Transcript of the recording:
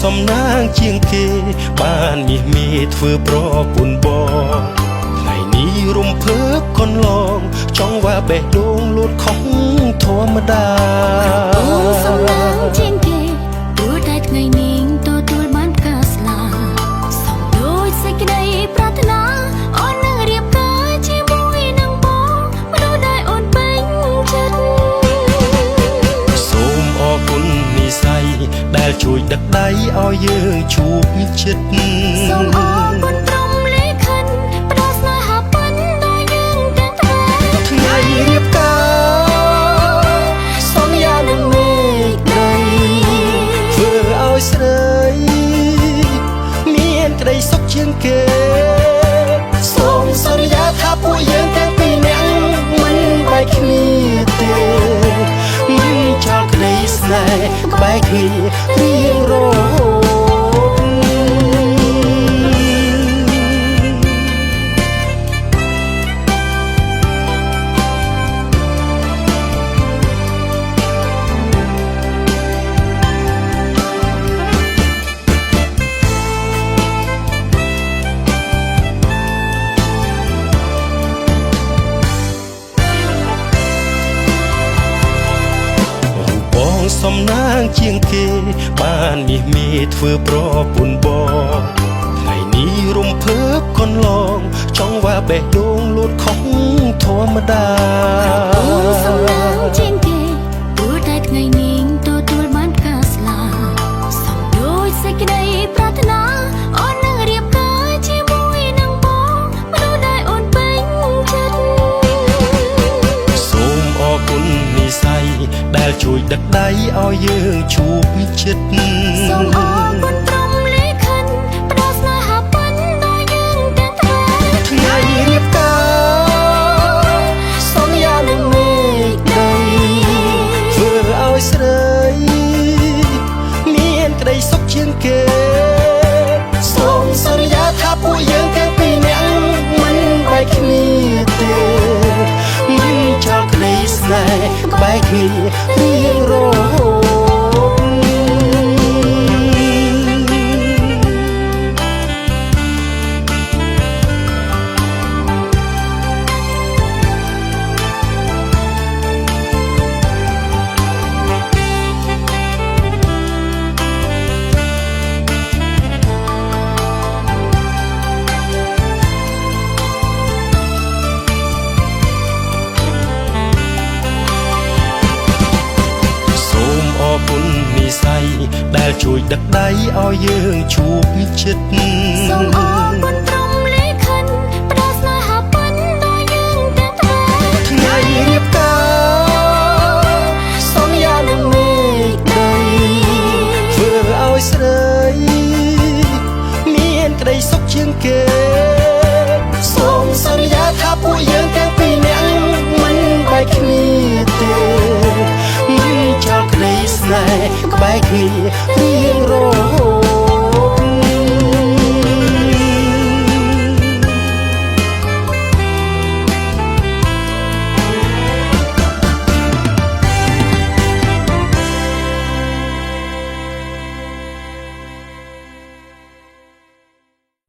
សំណាងជាងគេបានមាសមេធ្វើប្រពន្ធបងថ្ងៃនេះរំភើបកូនឡងចង់ว่าបេះដូងលូតខុសធម្មតាសំណាងជាងគេទូតែថ្ងៃនេះទទួលបានការស្លាសំដូចសេចក្តីប្រាថ្នាអូននឹងរៀបការជាមួយនឹងបងមនុស្សដែលអូនពេញចិត្តសូមអរគុណនិស្ស័យដែលជួយដឹកដៃឲ្យយើងជួបចិត្តសូមអរគុណព្រមលេខិនផ្ដល់ស្នេហាពិនដល់យើងទាំងថ្ងៃរៀបការសន្យានឹងមេឃដីធ្វើឲ្យស្រីមានក្តីសុខជាងគេសូមសន្យាថាពួកយើងទាំងពីរនាក់មិនបែកគ្នាទេមិនចោលក្តីស្នេហ៍ក្បែរគ្នារៀងរហូតសំណាងជាងគេបានមាសមេធ្វើប្រពន្ធបងថ្ងៃនេះរំភើបកូនឡងចង់ว่าបេះដូងលូតខុសធម្មតាសំណាងជាងគេទូតែថ្ងៃនេះទទួលបានការស្លាសំដូចសេចក្តីប្រាថ្នាអូននឹងរៀបការជាមួយនឹងបងមនុស្សដែលអូនពេញចិត្តសូមអរគុណនិស្ស័យដែលជួយដឹកដៃឲ្យយើងជួបចិត្តសូមអរគុណព្រមលេខិនផ្ដល់ស្នេហាពិនដល់យើងទាំងថ្ងៃរៀបការសន្យានឹងមេឃដីធ្វើឲ្យស្រីមានក្តីសុខជាងគេសូមសន្យាថាពួកយើងទាំងពីរនាក់មិនបែកគ្នាទេមិនចោលក្តីស្នេហ៍ក្បែរគ្នារៀងរហូតដែលជួយដឹកដៃឲ្យយើងជួបចិត្តសូមអរគុណព្រមលេខិនផ្ដល់ស្នេហាពិនដល់យើងទាំងថ្ងៃរៀបការសន្យានឹងមេឃដីធ្វើឲ្យស្រីមានក្តីសុខជាងគេសូមសន្យាថាពួកយើងទាំងពីរនាក់មិនបែកគ្នាទេមិនចោលក្តីស្នេហ៍ក្បែរគ្នារៀងរហូត